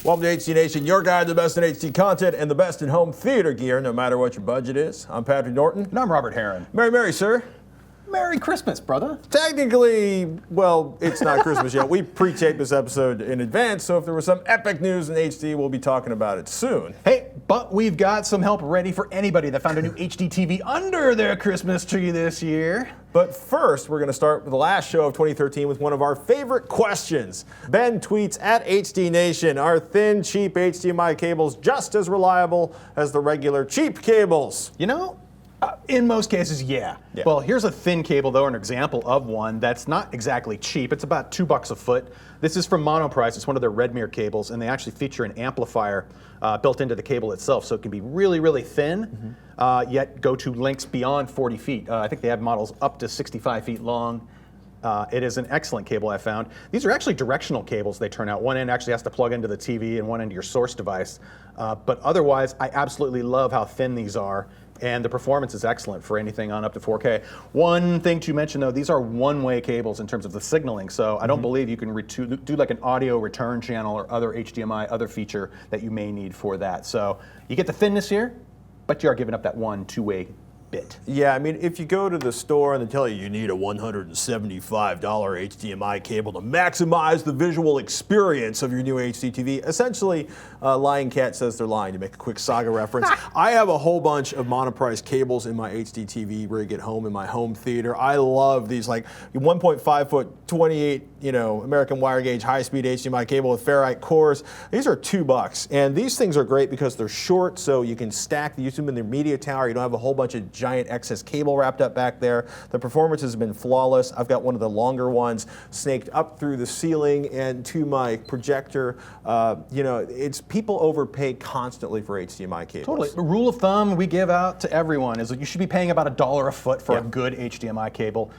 Welcome to HD Nation, your guide to the best in HD content and the best in home theater gear, no matter what your budget is. I'm Patrick Norton. And I'm Robert Heron. Merry, sir. Merry Christmas, brother. Technically, well, it's not Christmas yet. We pre-taped this episode in advance, so if there was some epic news in HD, we'll be talking about it soon. Hey, but we've got some help ready for anybody that found a new HDTV under their Christmas tree this year. But first, we're going to start with the last show of 2013 with one of our favorite questions. Ben tweets at HD Nation, are thin, cheap HDMI cables just as reliable as the regular cheap cables? You know, in most cases, yeah. Well, here's a thin cable, though, an example of one that's not exactly cheap. It's about $2 a foot. This is from Monoprice. It's one of their Redmere cables, and they actually feature an amplifier built into the cable itself, so it can be really, really thin, yet go to lengths beyond 40 feet. I think they have models up to 65 feet long. It is an excellent cable, I found. These are actually directional cables, they turn out. One end actually has to plug into the TV and one into your source device. But otherwise, I absolutely love how thin these are. And the performance is excellent for anything on up to 4K. One thing to mention, though, these are one-way cables in terms of the signaling, so I don't believe you can do like an audio return channel or other HDMI, other feature that you may need for that. So you get the thinness here, but you are giving up that two-way bit. Yeah, I mean, if you go to the store and they tell you need a $175 HDMI cable to maximize the visual experience of your new HDTV, essentially, Lion Cat says they're lying, to make a quick Saga reference. I have a whole bunch of Monoprice cables in my HDTV rig at home in my home theater. I love these, like 1.5 foot, 28, American wire gauge high-speed HDMI cable with ferrite cores. These are $2, and these things are great because they're short, so you can stack use them in their media tower. You don't have a whole bunch of giant excess cable wrapped up back there. The performance has been flawless. I've got one of the longer ones snaked up through the ceiling and to my projector. It's people overpay constantly for HDMI cables. Totally. The rule of thumb we give out to everyone is that you should be paying about $1 a foot for a good HDMI cable.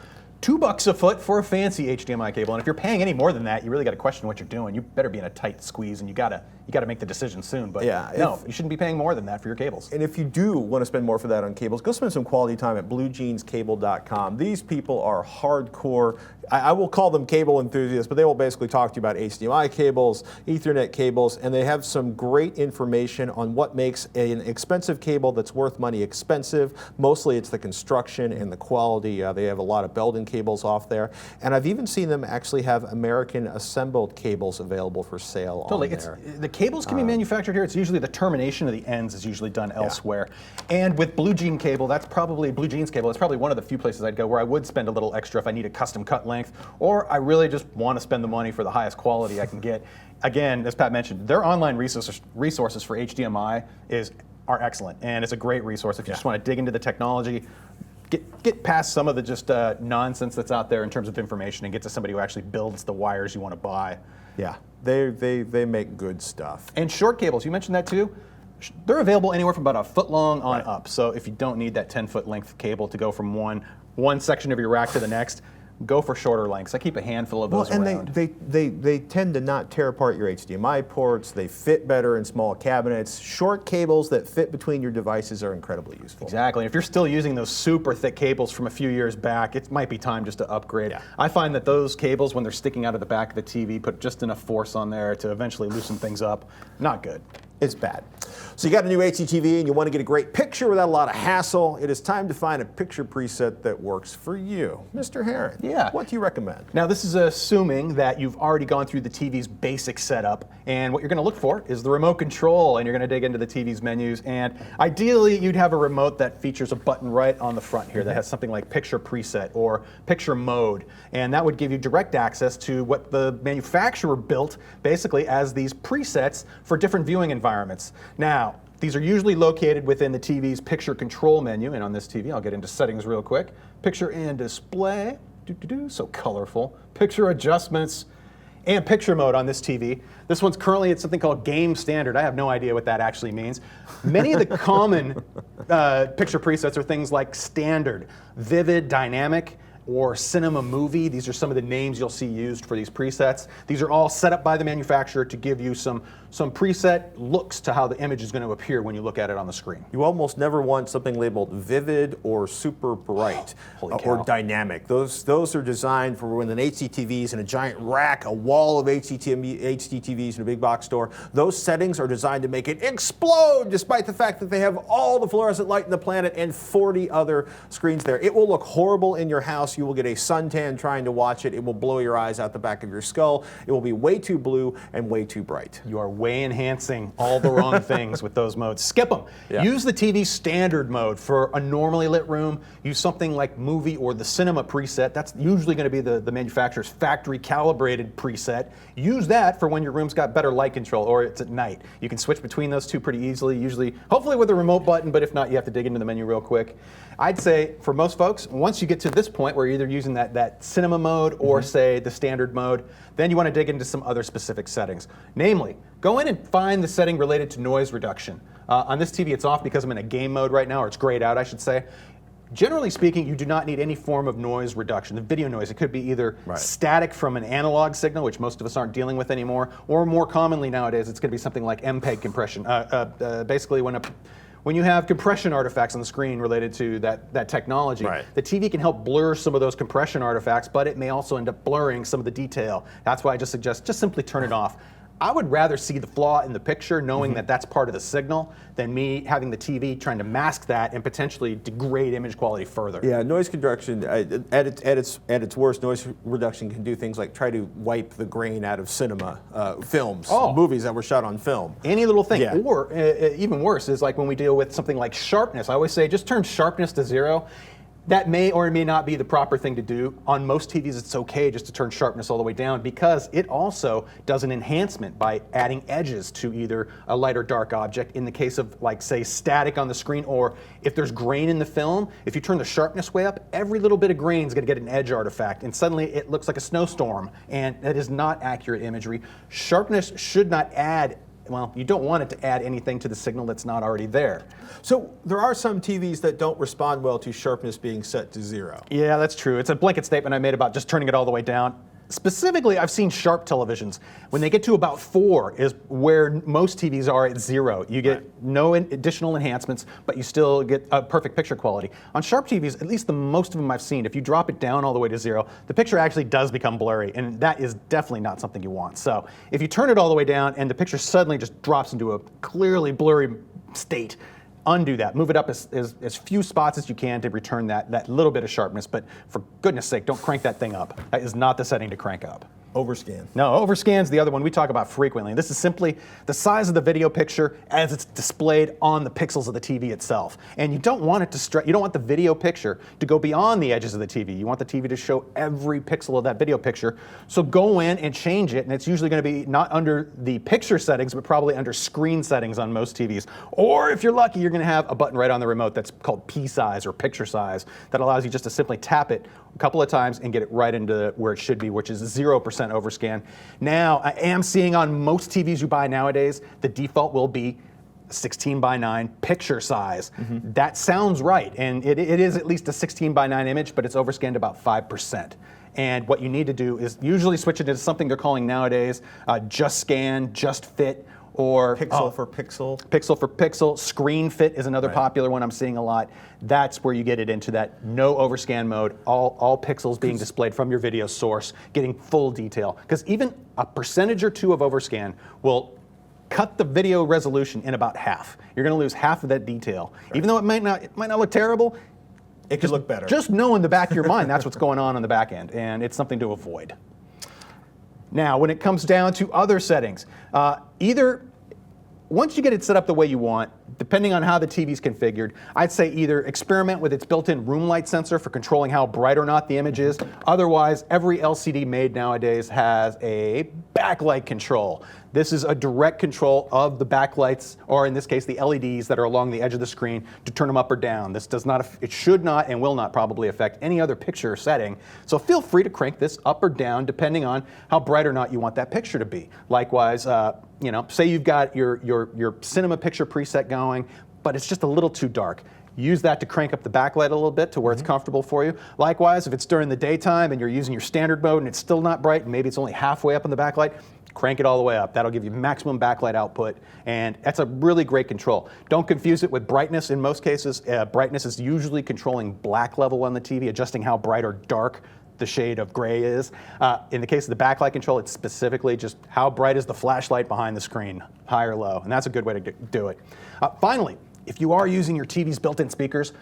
$2 a foot for a fancy HDMI cable, and if you're paying any more than that, you really got to question what you're doing. You better be in a tight squeeze, and you got to make the decision soon. But no, you shouldn't be paying more than that for your cables. And if you do want to spend more for that on cables, go spend some quality time at BlueJeansCable.com. These people are hardcore. I will call them cable enthusiasts, but they will basically talk to you about HDMI cables, Ethernet cables, and they have some great information on what makes an expensive cable that's worth money expensive. Mostly it's the construction and the quality. They have a lot of Belden cables off there. And I've even seen them actually have American assembled cables available for sale on there. The cables can be manufactured here. It's usually the termination of the ends is usually done elsewhere. And with Blue Jeans cable, that's probably one of the few places I'd go where I would spend a little extra if I need a custom cut length, or I really just want to spend the money for the highest quality I can get. Again, as Pat mentioned, their online resources for HDMI are excellent, and it's a great resource if you just want to dig into the technology, get past some of the just nonsense that's out there in terms of information, and get to somebody who actually builds the wires you want to buy. Yeah, they make good stuff. And short cables, you mentioned that too. They're available anywhere from about a foot long on up. So if you don't need that 10-foot length cable to go from one section of your rack to the next, go for shorter lengths. I keep a handful of those around. And they tend to not tear apart your HDMI ports. They fit better in small cabinets. Short cables that fit between your devices are incredibly useful. Exactly. If you're still using those super thick cables from a few years back, it might be time just to upgrade. Yeah. I find that those cables, when they're sticking out of the back of the TV, put just enough force on there to eventually loosen things up. Not good. It's bad. So you got a new HDTV and you want to get a great picture without a lot of hassle. It is time to find a picture preset that works for you. Mr. Heron, what do you recommend? Now this is assuming that you've already gone through the TV's basic setup, and what you're going to look for is the remote control, and you're going to dig into the TV's menus, and ideally you'd have a remote that features a button right on the front here that has something like picture preset or picture mode, and that would give you direct access to what the manufacturer built basically as these presets for different viewing environments. Now, these are usually located within the TV's picture control menu, and on this TV, I'll get into settings real quick. Picture and display, so colorful. Picture adjustments, and picture mode on this TV. This one's currently at something called Game Standard. I have no idea what that actually means. Many of the common picture presets are things like standard, vivid, dynamic, or cinema movie. These are some of the names you'll see used for these presets. These are all set up by the manufacturer to give you some preset looks to how the image is going to appear when you look at it on the screen. You almost never want something labeled vivid or super bright or dynamic. Those are designed for when an HDTV is in a giant rack, a wall of HDTVs in a big box store. Those settings are designed to make it explode, despite the fact that they have all the fluorescent light in the planet and 40 other screens there. It will look horrible in your house. You will get a suntan trying to watch it. It will blow your eyes out the back of your skull. It will be way too blue and way too bright. You are way enhancing all the wrong things with those modes. Skip them. Yeah. Use the TV standard mode for a normally lit room. Use something like movie or the cinema preset. That's usually going to be the manufacturer's factory calibrated preset. Use that for when your room's got better light control or it's at night. You can switch between those two pretty easily, usually, hopefully with a remote button, but if not, you have to dig into the menu real quick. I'd say for most folks, once you get to this point where you're either using that cinema mode or say the standard mode, then you want to dig into some other specific settings. Namely, go in and find the setting related to noise reduction. On this TV, it's off because I'm in a game mode right now, or it's grayed out, I should say. Generally speaking, you do not need any form of noise reduction. The video noise, it could be either static from an analog signal, which most of us aren't dealing with anymore, or more commonly nowadays, it's going to be something like MPEG compression. Basically, when you have compression artifacts on the screen related to that technology, the TV can help blur some of those compression artifacts, but it may also end up blurring some of the detail. That's why I just suggest just simply turn it off. I would rather see the flaw in the picture, knowing that that's part of the signal, than me having the TV trying to mask that and potentially degrade image quality further. Yeah, noise reduction, at its worst, noise reduction can do things like try to wipe the grain out of cinema films, movies that were shot on film. Any little thing. Yeah. Or even worse is like when we deal with something like sharpness. I always say just turn sharpness to 0. That may or may not be the proper thing to do. On most TVs, it's okay just to turn sharpness all the way down because it also does an enhancement by adding edges to either a light or dark object. In the case of, like, say, static on the screen, or if there's grain in the film, if you turn the sharpness way up, every little bit of grain is going to get an edge artifact, and suddenly it looks like a snowstorm, and that is not accurate imagery. Sharpness should not add, well, you don't want it to add anything to the signal that's not already there. So there are some TVs that don't respond well to sharpness being set to 0. Yeah, that's true. It's a blanket statement I made about just turning it all the way down. Specifically, I've seen sharp televisions. When they get to about 4 is where most TVs are at 0. You get no additional enhancements, but you still get a perfect picture quality. On sharp TVs, at least the most of them I've seen, if you drop it down all the way to 0, the picture actually does become blurry, and that is definitely not something you want. So if you turn it all the way down and the picture suddenly just drops into a clearly blurry state, undo that. Move it up as few spots as you can to return that little bit of sharpness, but for goodness sake, don't crank that thing up. That is not the setting to crank up. Overscan. No, overscan's the other one we talk about frequently. This is simply the size of the video picture as it's displayed on the pixels of the TV itself. And you don't want it to you don't want the video picture to go beyond the edges of the TV. You want the TV to show every pixel of that video picture. So go in and change it, and it's usually going to be not under the picture settings, but probably under screen settings on most TVs. Or if you're lucky, you're going to have a button right on the remote that's called P size or picture size that allows you just to simply tap it a couple of times and get it right into where it should be, which is 0% overscan. Now, I am seeing on most TVs you buy nowadays, the default will be 16:9 picture size. That sounds right, and it is at least a 16:9 image, but it's overscanned about 5%. And what you need to do is usually switch it into something they're calling nowadays just scan, just fit, or pixel for pixel. Pixel for pixel. Screen fit is another popular one I'm seeing a lot. That's where you get it into that no overscan mode, all pixels being displayed from your video source, getting full detail. Because even a percentage or 2 of overscan will cut the video resolution in about half. You're going to lose half of that detail. Even though it might not look terrible, it could look better. Just know in the back of your mind that's what's going on the back end, and it's something to avoid. Now, when it comes down to other settings, once you get it set up the way you want, depending on how the TV's configured, I'd say either experiment with its built-in room light sensor for controlling how bright or not the image is. Otherwise, every LCD made nowadays has a backlight control. This is a direct control of the backlights, or in this case, the LEDs that are along the edge of the screen to turn them up or down. This does not, it should not and will not probably affect any other picture setting. So feel free to crank this up or down depending on how bright or not you want that picture to be. Likewise, say you've got your cinema picture preset going, but it's just a little too dark. use that to crank up the backlight a little bit to where it's comfortable for you. Likewise, if it's during the daytime and you're using your standard mode and it's still not bright, and maybe it's only halfway up in the backlight, crank it all the way up. That'll give you maximum backlight output, and that's a really great control. Don't confuse it with brightness. In most cases, brightness is usually controlling black level on the TV, adjusting how bright or dark the shade of gray is. In the case of the backlight control, it's specifically just how bright is the flashlight behind the screen, high or low, and that's a good way to do it. Finally, if you are using your TV's built-in speakers,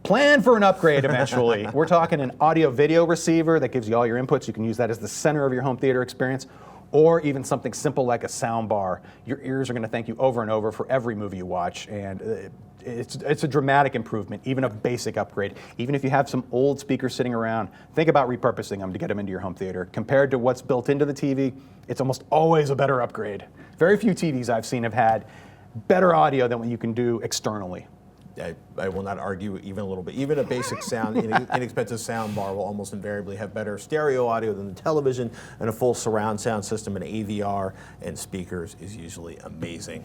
plan for an upgrade eventually. We're talking an audio-video receiver that gives you all your inputs. You can use that as the center of your home theater experience, or even something simple like a sound bar. Your ears are going to thank you over and over for every movie you watch, and it's a dramatic improvement, even a basic upgrade. Even if you have some old speakers sitting around, think about repurposing them to get them into your home theater. Compared to what's built into the TV, it's almost always a better upgrade. Very few TVs I've seen have had better audio than what you can do externally. I will not argue even a little bit. Even a basic sound, inexpensive sound bar will almost invariably have better stereo audio than the television, and a full surround sound system and AVR and speakers is usually amazing.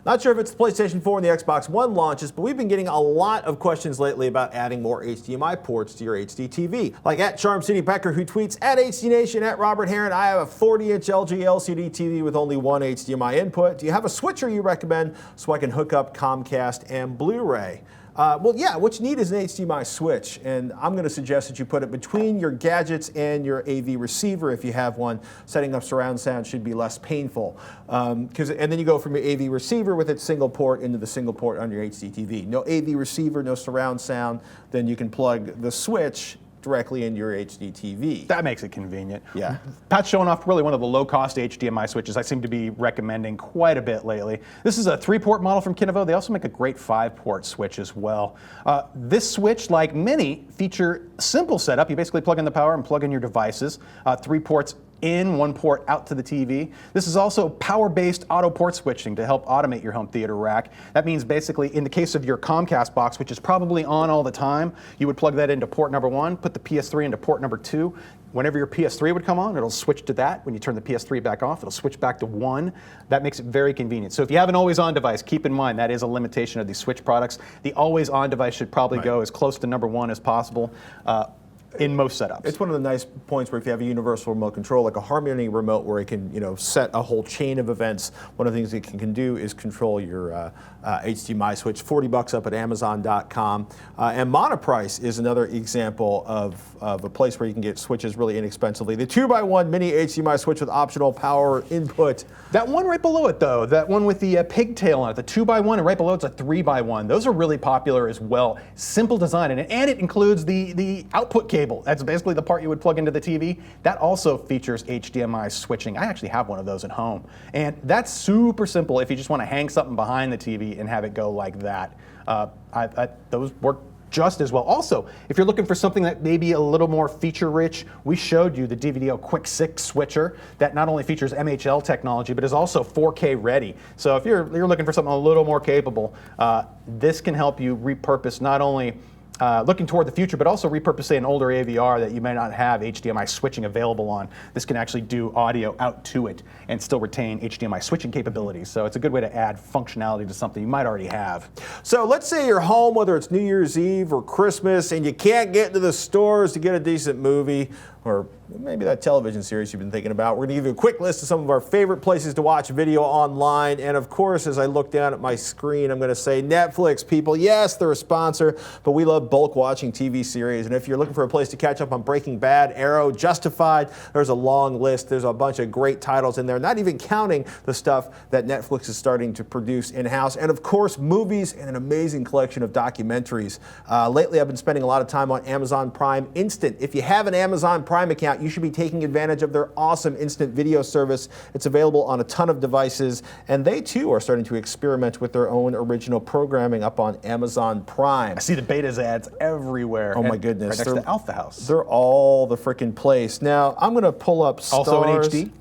Not sure if it's the PlayStation 4 and the Xbox One launches, but we've been getting a lot of questions lately about adding more HDMI ports to your HDTV. Like at Charm City Becker, who tweets, at HDNation, at Robert Heron, I have a 40-inch LG LCD TV with only one HDMI input. Do you have a switcher you recommend so I can hook up Comcast and Blu-ray? Well, yeah, what you need is an HDMI switch, and I'm going to suggest that you put it between your gadgets and your AV receiver if you have one. Setting up surround sound should be less painful. And then you go from your AV receiver with its single port into the single port on your HDTV. No AV receiver, no surround sound, then you can plug the switch directly into your HDTV. That makes it convenient. Yeah. Pat's showing off really one of the low-cost HDMI switches I seem to be recommending quite a bit lately. This is a 3-port model from Kinevo. They also make a great 5-port switch as well. This switch, like many, feature simple setup. You basically plug in the power and plug in your devices. 3 ports in, 1 port out to the TV. This is also power-based auto port switching to help automate your home theater rack. That means basically, in the case of your Comcast box, which is probably on all the time, you would plug that into port number 1, put the PS3 into port number 2. Whenever your PS3 would come on, it'll switch to that. When you turn the PS3 back off, it'll switch back to 1. That makes it very convenient. So if you have an always-on device, keep in mind that is a limitation of these switch products. The always-on device should probably go as close to number 1 as possible. In most setups. It's one of the nice points where if you have a universal remote control, like a Harmony remote where it can set a whole chain of events, one of the things it can do is control your HDMI switch. $40 up at Amazon.com. And Monoprice is another example of a place where you can get switches really inexpensively. The 2x1 mini HDMI switch with optional power input. That one right below it though, that one with the pigtail on it, the 2x1, and right below it's a 3x1. Those are really popular as well. Simple design, and it includes the output cable. That's basically the part you would plug into the TV. That also features HDMI switching. I actually have one of those at home. And that's super simple if you just want to hang something behind the TV and have it go like that. Those work just as well. Also, if you're looking for something that may be a little more feature-rich, we showed you the DVDO Quick 6 switcher that not only features MHL technology, but is also 4K ready. So if you're looking for something a little more capable, this can help you repurpose not only looking toward the future, but also repurpose, say, an older AVR that you may not have HDMI switching available on. This can actually do audio out to it and still retain HDMI switching capabilities. So it's a good way to add functionality to something you might already have. So let's say you're home, whether it's New Year's Eve or Christmas, and you can't get into the stores to get a decent movie, or maybe that television series you've been thinking about. We're going to give you a quick list of some of our favorite places to watch video online. And of course, as I look down at my screen, I'm going to say Netflix, people. Yes, they're a sponsor, but we love bulk watching TV series. And if you're looking for a place to catch up on Breaking Bad, Arrow, Justified, there's a long list. There's a bunch of great titles in there, not even counting the stuff that Netflix is starting to produce in-house. And of course, movies and an amazing collection of documentaries. Lately, I've been spending a lot of time on Amazon Prime Instant. If you have an Amazon Prime account, you should be taking advantage of their awesome instant video service. It's available on a ton of devices, and they too are starting to experiment with their own original programming up on Amazon Prime. I see the betas ads everywhere. Oh my goodness. Right next to Alpha House. They're all the frickin' place. Now, I'm going to pull up Stars. Also in HD?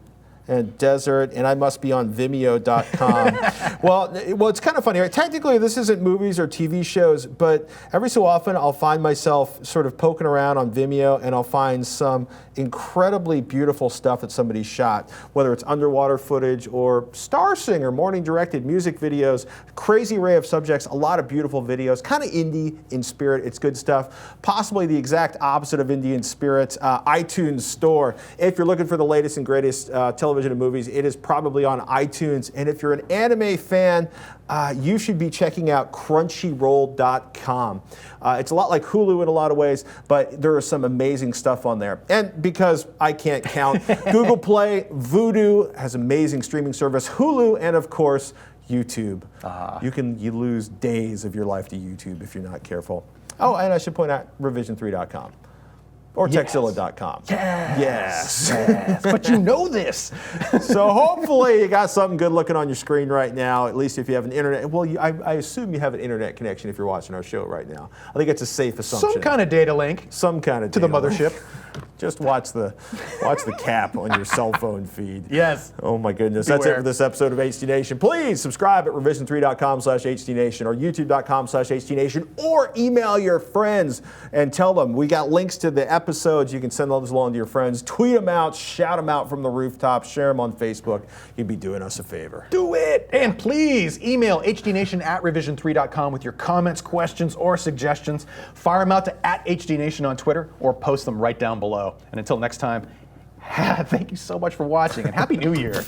and desert, and I must be on Vimeo.com. well, it's kind of funny. Right? Technically, this isn't movies or TV shows, but every so often I'll find myself sort of poking around on Vimeo, and I'll find some incredibly beautiful stuff that somebody shot, whether it's underwater footage or Star Singer, morning-directed music videos, crazy array of subjects, a lot of beautiful videos, kind of indie in spirit. It's good stuff. Possibly the exact opposite of indie in spirit. iTunes Store. If you're looking for the latest and greatest television and movies, it is probably on iTunes. And if you're an anime fan, you should be checking out Crunchyroll.com. It's a lot like Hulu in a lot of ways, but there is some amazing stuff on there. And because I can't count, Google Play, Vudu has amazing streaming service, Hulu, and of course, YouTube. You lose days of your life to YouTube if you're not careful. Oh, and I should point out revision3.com. Or Texilla.com. Yes. But you know this. So hopefully you got something good looking on your screen right now, at least if you have an internet. Well, I assume you have an internet connection if you're watching our show right now. I think it's a safe assumption. Some kind of data link. Some kind of to the mothership. Just watch the cap on your cell phone feed. Yes. Oh my goodness. Beware. That's it for this episode of HD Nation. Please subscribe at revision3.com/HDNation or youtube.com/HDNation, or email your friends and tell them we got links to the episodes. You can send those along to your friends. Tweet them out, shout them out from the rooftops, share them on Facebook. You'd be doing us a favor. Do it. And please email hdnation@revision3.com with your comments, questions, or suggestions. Fire them out to @HDNation on Twitter or post them right down below. And until next time, thank you so much for watching and Happy New Year.